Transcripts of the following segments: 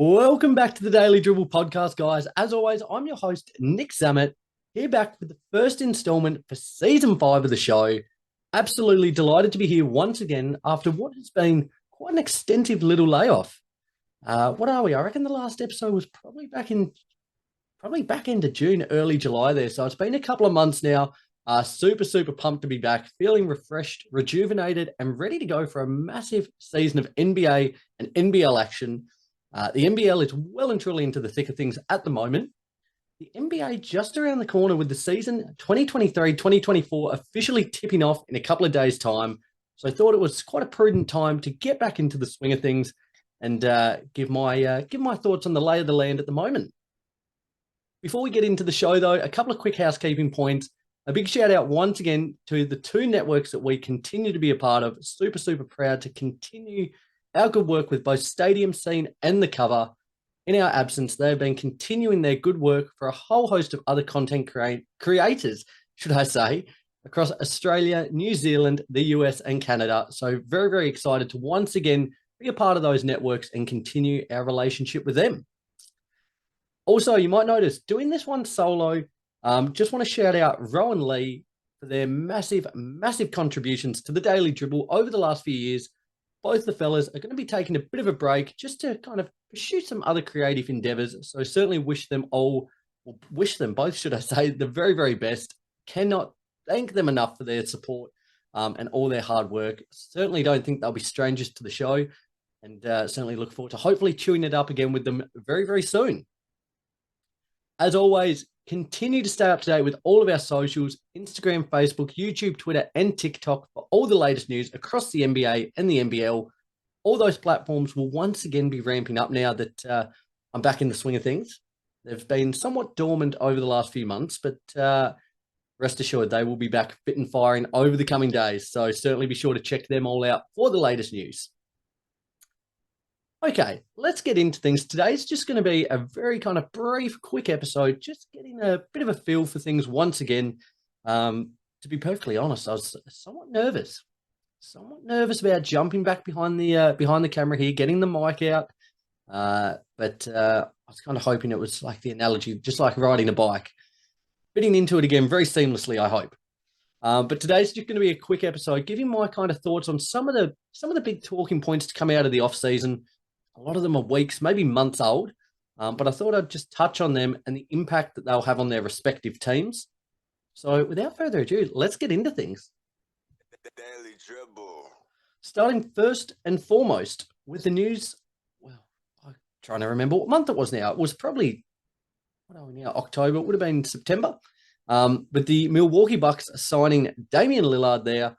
Welcome back to the Daily Dribble podcast, guys. As always, I'm your host, Nick Zammit, here back with the first installment for season 5 of the show. Absolutely delighted to be here once again after what has been quite an extensive little layoff. What are we? I reckon the last episode was probably back end of June, early July there. So it's been a couple of months now. Super pumped to be back, feeling refreshed, rejuvenated, and ready to go for a massive season of NBA and NBL action. The NBL is well and truly into the thick of things at the moment. The NBA just around the corner with the season 2023-2024 officially tipping off in a couple of days' time. So I thought it was quite a prudent time to get back into the swing of things and give my thoughts on the lay of the land at the moment. Before we get into the show, though, a couple of quick housekeeping points. A big shout out once again to the two networks that we continue to be a part of. Super proud to continue our good work with both Stadium Scene and The Cover. In our absence, they have been continuing their good work for a whole host of other content creators, should I say, across Australia, New Zealand, the US, and Canada. So very excited to once again be a part of those networks and continue our relationship with them. Also, you might notice doing this one solo, just want to shout out Rowan Lee for their massive contributions to the Daily Dribble over the last few years. Both the fellas are going to be taking a bit of a break just to kind of pursue some other creative endeavors. So certainly wish them both, should I say, the very best. Cannot thank them enough for their support and all their hard work. Certainly don't think they'll be strangers to the show, and certainly look forward to hopefully chewing it up again with them very soon. As always, continue to stay up to date with all of our socials, Instagram, Facebook, YouTube, Twitter, and TikTok for all the latest news across the NBA and the NBL. All those platforms will once again be ramping up now that I'm back in the swing of things. They've been somewhat dormant over the last few months, but rest assured they will be back fit and firing over the coming days. So certainly be sure to check them all out for the latest news. Okay, let's get into things. Today's just going to be a very kind of brief, quick episode, just getting a bit of a feel for things once again. To be perfectly honest, I was somewhat nervous about jumping back behind the camera here, getting the mic out. But I was kind of hoping it was like the analogy, just like riding a bike, fitting into it again very seamlessly, I hope. But today's just going to be a quick episode, giving my kind of thoughts on some of the big talking points to come out of the off season. A lot of them are weeks, maybe months old, but I thought I'd just touch on them and the impact that they'll have on their respective teams. So without further ado, let's get into things. Daily Dribble. Starting first and foremost with the news, well, I'm trying to remember what month it was now. It was probably, what are we now, October? It would have been September. But the Milwaukee Bucks signing Dame Lillard there,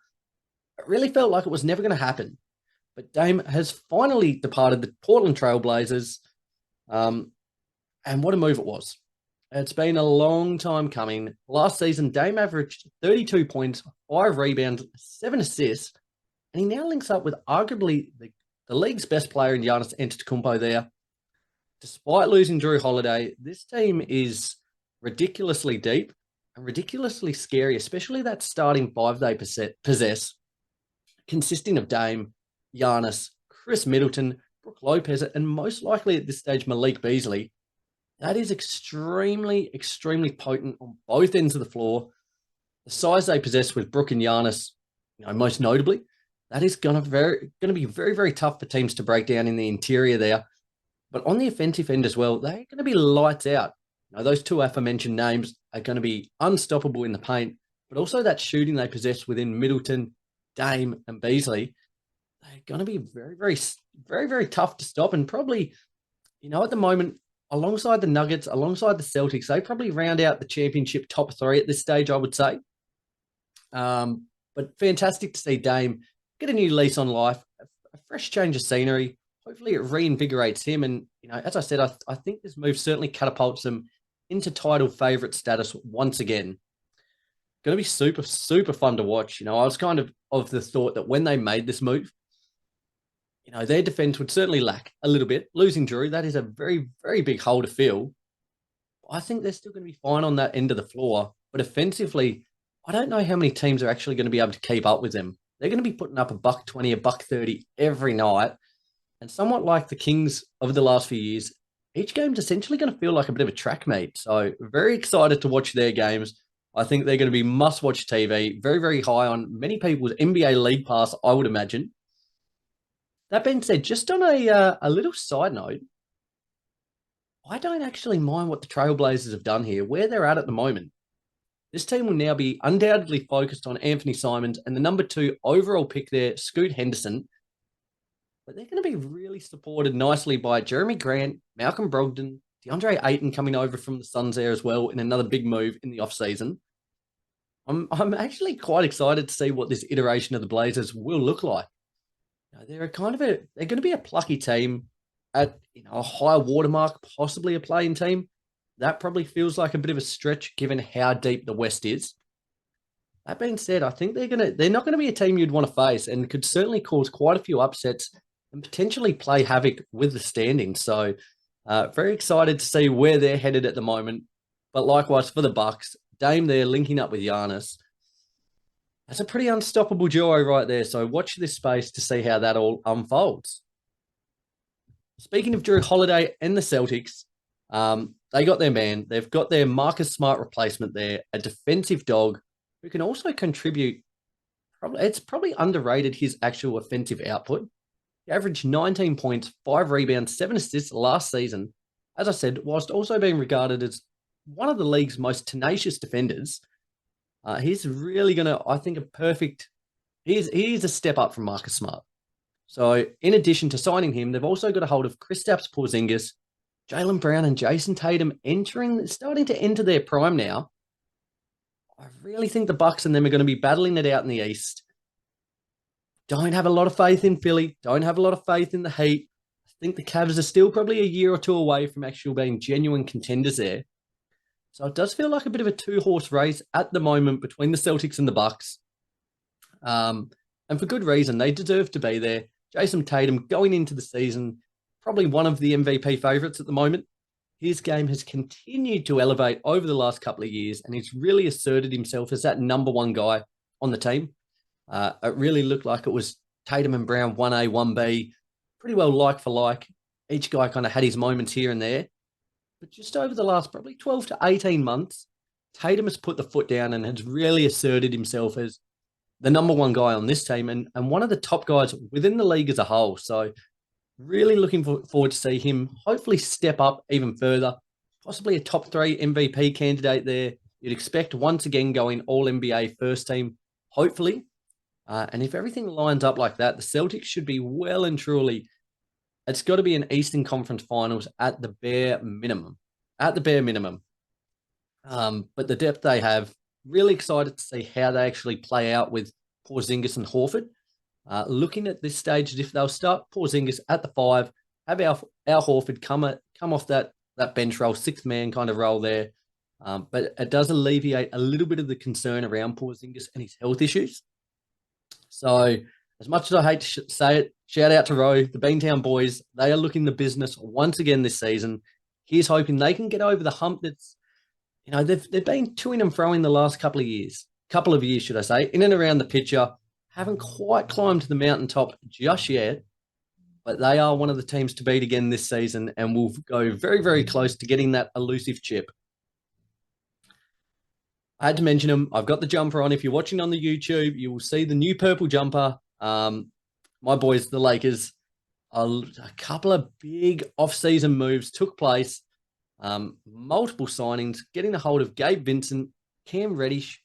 it really felt like it was never going to happen. But Dame has finally departed the Portland Trailblazers, and what a move it was. It's been a long time coming. Last season, Dame averaged 32 points, 5 rebounds, 7 assists, and he now links up with arguably the league's best player in Giannis Antetokounmpo there. Despite losing Drew Holiday, this team is ridiculously deep and ridiculously scary, especially that starting 5 they possess, consisting of Dame, Giannis, Chris Middleton, Brook Lopez, and most likely at this stage, Malik Beasley. That is extremely potent on both ends of the floor. The size they possess with Brook and Giannis, most notably, that is going to be very tough for teams to break down in the interior there. But on the offensive end as well, they're going to be lights out. Those two aforementioned names are going to be unstoppable in the paint, but also that shooting they possess within Middleton, Dame, and Beasley, they're going to be very tough to stop. And probably, at the moment, alongside the Nuggets, alongside the Celtics, they probably round out the championship top 3 at this stage, I would say. But fantastic to see Dame get a new lease on life, a fresh change of scenery. Hopefully it reinvigorates him. And, as I said, I think this move certainly catapults him into title favorite status once again. Going to be super fun to watch. I was kind of the thought that when they made this move, their defense would certainly lack a little bit. Losing Drew, that is a very big hole to fill. I think they're still going to be fine on that end of the floor. But offensively, I don't know how many teams are actually going to be able to keep up with them. They're going to be putting up $120, $130 every night. And somewhat like the Kings of the last few years, each game's essentially going to feel like a bit of a track meet. So very excited to watch their games. I think they're going to be must-watch TV. Very, very high on many people's NBA League Pass, I would imagine. That being said, just on a little side note, I don't actually mind what the Trailblazers have done here, where they're at the moment. This team will now be undoubtedly focused on Anthony Simons and the number 2 overall pick there, Scoot Henderson. But they're going to be really supported nicely by Jeremy Grant, Malcolm Brogdon, DeAndre Ayton coming over from the Suns there as well in another big move in the offseason. I'm actually quite excited to see what this iteration of the Blazers will look like. They're going to be a plucky team at a high watermark, possibly a playing team. That probably feels like a bit of a stretch given how deep the West is. That being said, I think they're not going to be a team you'd want to face and could certainly cause quite a few upsets and potentially play havoc with the standings. So very excited to see where they're headed at the moment. But likewise for the Bucks, Dame there linking up with Giannis. That's a pretty unstoppable duo right there. So watch this space to see how that all unfolds. Speaking of Drew Holiday and the Celtics, they got their man. They've got their Marcus Smart replacement there, a defensive dog who can also contribute. It's probably underrated his actual offensive output. He averaged 19 points, 5 rebounds, 7 assists last season. As I said, whilst also being regarded as one of the league's most tenacious defenders, he's really going to, I think, he's a step up from Marcus Smart. So in addition to signing him, they've also got a hold of Kristaps Porzingis, Jaylen Brown and Jason Tatum starting to enter their prime now. I really think the Bucks and them are going to be battling it out in the East. Don't have a lot of faith in Philly. Don't have a lot of faith in the Heat. I think the Cavs are still probably a year or two away from actually being genuine contenders there. So it does feel like a bit of a two-horse race at the moment between the Celtics and the Bucks. And for good reason. They deserve to be there. Jason Tatum going into the season, probably one of the MVP favorites at the moment. His game has continued to elevate over the last couple of years, and he's really asserted himself as that number 1 guy on the team. It really looked like it was Tatum and Brown 1A, 1B, pretty well like for like. Each guy kind of had his moments here and there. But just over the last probably 12 to 18 months, Tatum has put the foot down and has really asserted himself as the number 1 guy on this team and one of the top guys within the league as a whole. So really looking forward to see him hopefully step up even further, possibly a top 3 MVP candidate there. You'd expect once again going all NBA first team, hopefully. And if everything lines up like that, the Celtics should be well and truly, it's got to be an Eastern Conference Finals at the bare minimum. But the depth they have, really excited to see how they actually play out with Porzingis and Horford. Looking at this stage, if they'll start Porzingis at the 5, have our Horford come off that bench role, 6th man kind of role there. But it does alleviate a little bit of the concern around Porzingis and his health issues. So as much as I hate to say it, shout out to Rowe, the Beantown boys. They are looking the business once again this season. He's hoping they can get over the hump that's, they've been to-ing and fro-ing the last couple of years, should I say, in and around the picture. Haven't quite climbed to the mountaintop just yet, but they are one of the teams to beat again this season and will go very, very close to getting that elusive chip. I had to mention them. I've got the jumper on. If you're watching on the YouTube, you will see the new purple jumper. My boys, the Lakers, a couple of big off-season moves took place. Multiple signings, getting a hold of Gabe Vincent, Cam Reddish,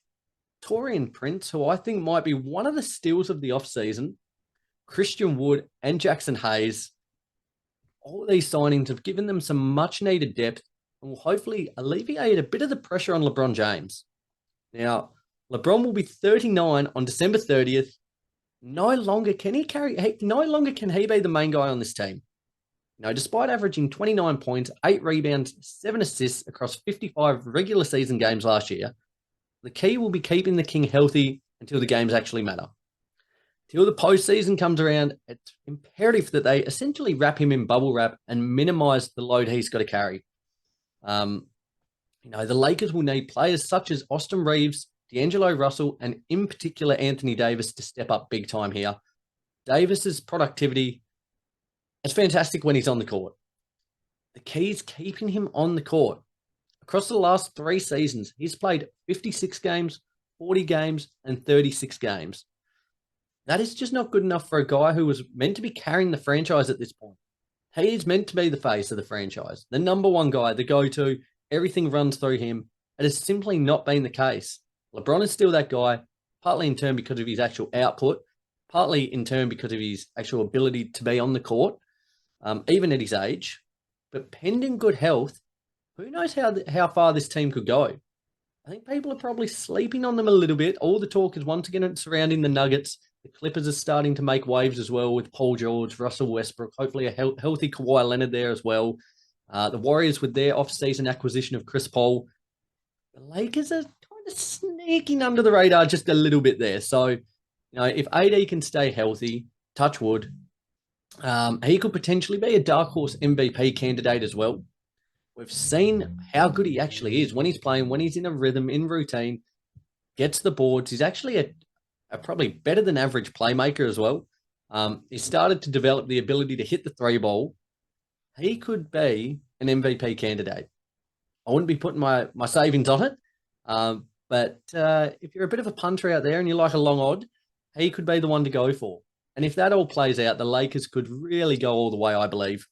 Taurean Prince, who I think might be one of the steals of the offseason, Christian Wood and Jackson Hayes. All of these signings have given them some much-needed depth and will hopefully alleviate a bit of the pressure on LeBron James. Now, LeBron will be 39 on December 30th. No longer can he be the main guy on this team. Despite averaging 29 points, 8 rebounds, 7 assists across 55 regular season games last year, the key will be keeping the King healthy until the games actually matter. Till the postseason comes around, it's imperative that they essentially wrap him in bubble wrap and minimize the load he's got to carry. The Lakers will need players such as Austin Reeves, D'Angelo Russell, and in particular Anthony Davis to step up big time here. Davis's productivity It's fantastic when he's on the court. The key is keeping him on the court. Across the last 3 seasons, he's played 56 games, 40 games, and 36 games. That is just not good enough for a guy who was meant to be carrying the franchise at this point. He is meant to be the face of the franchise, the number one guy, the go-to. Everything runs through him. It has simply not been the case. LeBron is still that guy, partly in turn because of his actual output, partly in turn because of his actual ability to be on the court, even at his age. But pending good health, who knows how far this team could go? I think people are probably sleeping on them a little bit. All the talk is once again surrounding the Nuggets. The Clippers are starting to make waves as well with Paul George, Russell Westbrook, hopefully a healthy Kawhi Leonard there as well. The Warriors with their off-season acquisition of Chris Paul. The Lakers are kind of sneaking under the radar just a little bit there. So, if AD can stay healthy, touch wood, he could potentially be a dark horse MVP candidate as well. We've seen how good he actually is when he's playing, when he's in a rhythm, in routine, gets the boards. He's actually a probably better than average playmaker as well. He started to develop the ability to hit the 3-ball. He could be an MVP candidate. I wouldn't be putting my savings on it. But if you're a bit of a punter out there and you like a long odd, he could be the one to go for. And if that all plays out, the Lakers could really go all the way, I believe.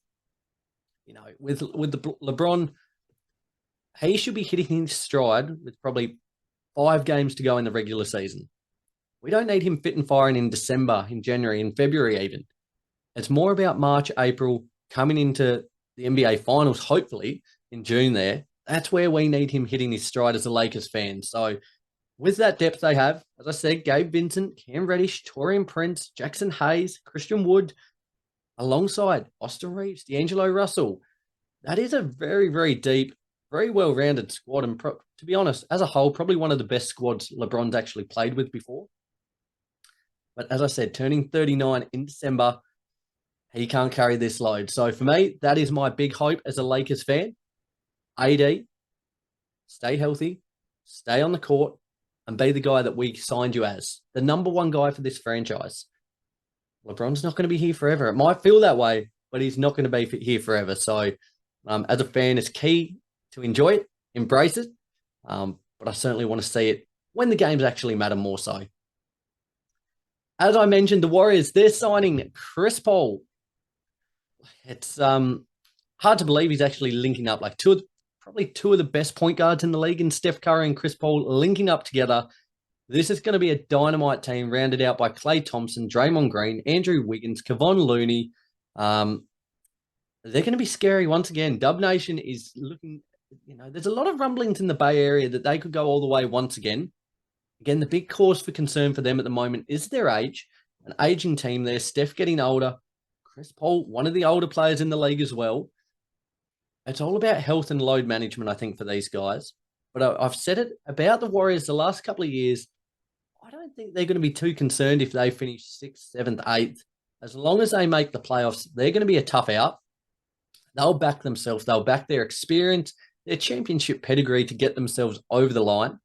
With the LeBron, he should be hitting his stride with probably 5 games to go in the regular season. We don't need him fit and firing in December, in January, in February even. It's more about March, April, coming into the NBA Finals, hopefully, in June there. That's where we need him hitting his stride as a Lakers fan. So with that depth they have, as I said, Gabe Vincent, Cam Reddish, Taurean Prince, Jackson Hayes, Christian Wood, alongside Austin Reeves, D'Angelo Russell. That is a very, very deep, very well-rounded squad. And to be honest, as a whole, probably one of the best squads LeBron's actually played with before. But as I said, turning 39 in December, he can't carry this load. So for me, that is my big hope as a Lakers fan. AD, stay healthy, stay on the court, and be the guy that we signed you as. The number one guy for this franchise. LeBron's not going to be here forever. It might feel that way, but he's not going to be here forever. So as a fan, it's key to enjoy it, embrace it. But I certainly want to see it when the games actually matter more so. As I mentioned, the Warriors, they're signing Chris Paul. It's hard to believe he's actually linking up like probably two of the best point guards in the league in Steph Curry and Chris Paul linking up together. This is going to be a dynamite team rounded out by Klay Thompson, Draymond Green, Andrew Wiggins, Kevon Looney. They're going to be scary once again. Dub Nation is looking, there's a lot of rumblings in the Bay Area that they could go all the way once again. Again, the big cause for concern for them at the moment is their age. An aging team there, Steph getting older, Chris Paul, one of the older players in the league as well. It's all about health and load management, I think, for these guys. But I've said it about the Warriors the last couple of years. I don't think they're going to be too concerned if they finish 6th, 7th, 8th. As long as they make the playoffs, they're going to be a tough out. They'll back themselves. They'll back their experience, their championship pedigree to get themselves over the line.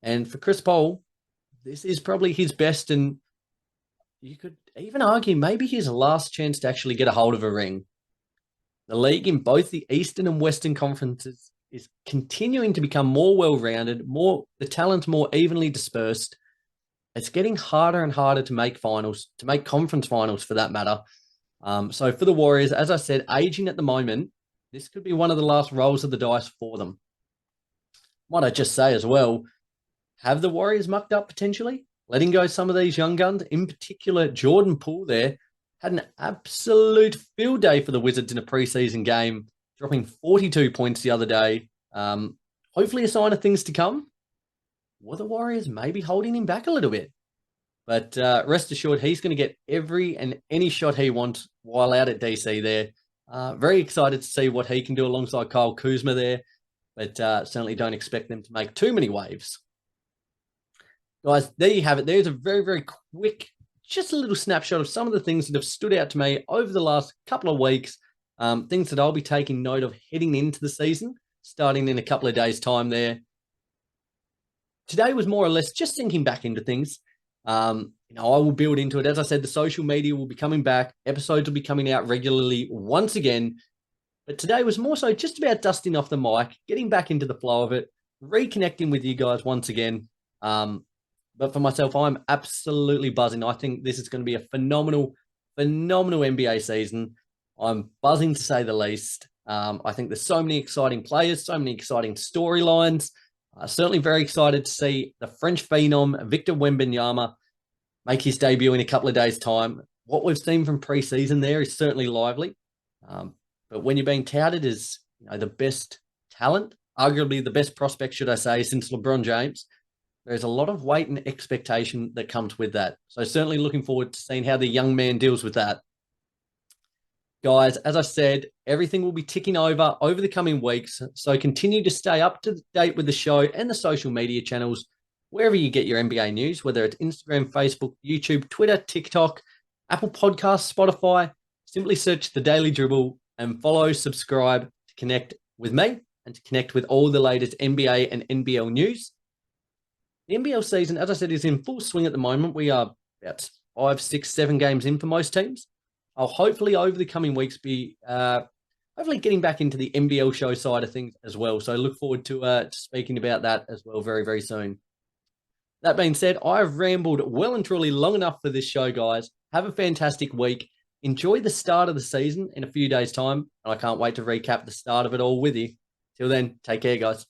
And for Chris Paul, this is probably his best, and you could even argue maybe his last chance to actually get a hold of a ring. The league in both the Eastern and Western conferences is continuing to become more well-rounded, the talent's more evenly dispersed. It's getting harder and harder to make finals, to make conference finals for that matter. So for the Warriors, as I said, aging at the moment, this could be one of the last rolls of the dice for them. Might I just say as well, have the Warriors mucked up potentially? Letting go some of these young guns, in particular Jordan Poole there, had an absolute field day for the Wizards in a preseason game, dropping 42 points the other day. Hopefully a sign of things to come. Were the Warriors maybe holding him back a little bit? But rest assured, he's going to get every and any shot he wants while out at DC there. Very excited to see what he can do alongside Kyle Kuzma there, but certainly don't expect them to make too many waves. Guys, there you have it. There's a very, very quick, just a little snapshot of some of the things that have stood out to me over the last couple of weeks, things that I'll be taking note of heading into the season, starting in a couple of days' time there. Today was more or less just thinking back into things. I will build into it. As I said, the social media will be coming back. Episodes will be coming out regularly once again. But today was more so just about dusting off the mic, getting back into the flow of it, reconnecting with you guys once again. But for myself, I'm absolutely buzzing. I think this is going to be a phenomenal NBA season. I'm buzzing to say the least. I think there's so many exciting players, so many exciting storylines. Certainly very excited to see the French phenom, Victor Wembanyama, make his debut in a couple of days' time. What we've seen from preseason there is certainly lively. But when you're being touted as the best talent, arguably the best prospect, should I say, since LeBron James, there's a lot of weight and expectation that comes with that. So certainly looking forward to seeing how the young man deals with that. Guys, as I said, everything will be ticking over the coming weeks. So continue to stay up to date with the show and the social media channels, wherever you get your NBA news, whether it's Instagram, Facebook, YouTube, Twitter, TikTok, Apple Podcasts, Spotify. Simply search the Daily Dribble and follow, subscribe to connect with me and to connect with all the latest NBA and NBL news. The NBL season, as I said, is in full swing at the moment. We are about 5, 6, 7 games in for most teams. I'll hopefully over the coming weeks be hopefully getting back into the NBL show side of things as well. So look forward to speaking about that as well very, very soon. That being said, I've rambled well and truly long enough for this show, guys. Have a fantastic week. Enjoy the start of the season in a few days' time. And I can't wait to recap the start of it all with you. Till then, take care, guys.